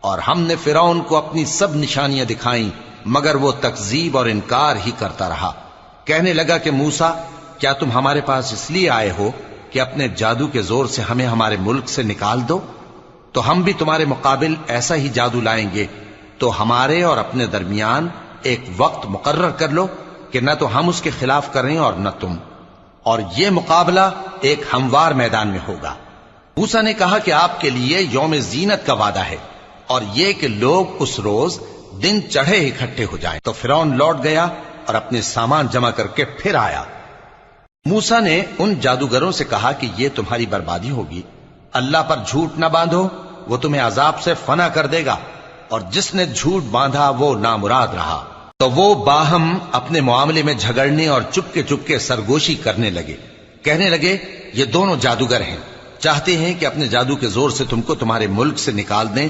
اور ہم نے فرعون کو اپنی سب نشانیاں دکھائیں مگر وہ تکذیب اور انکار ہی کرتا رہا۔ کہنے لگا کہ موسیٰ، کیا تم ہمارے پاس اس لیے آئے ہو کہ اپنے جادو کے زور سے ہمیں ہمارے ملک سے نکال دو؟ تو ہم بھی تمہارے مقابل ایسا ہی جادو لائیں گے، تو ہمارے اور اپنے درمیان ایک وقت مقرر کر لو کہ نہ تو ہم اس کے خلاف کریں اور نہ تم، اور یہ مقابلہ ایک ہموار میدان میں ہوگا۔ موسیٰ نے کہا کہ آپ کے لیے یوم زینت کا وعدہ ہے، اور یہ کہ لوگ اس روز دن چڑھے اکٹھے ہو جائیں۔ تو فرعون لوٹ گیا اور اپنے سامان جمع کر کے پھر آیا۔ موسیٰ نے ان جادوگروں سے کہا کہ یہ تمہاری بربادی ہوگی، اللہ پر جھوٹ نہ باندھو، وہ تمہیں عذاب سے فنا کر دے گا، اور جس نے جھوٹ باندھا وہ نامراد رہا۔ تو وہ باہم اپنے معاملے میں جھگڑنے اور چپ کے سرگوشی کرنے لگے۔ کہنے لگے یہ دونوں جادوگر ہیں، چاہتے ہیں کہ اپنے جادو کے زور سے تم کو تمہارے ملک سے نکال دیں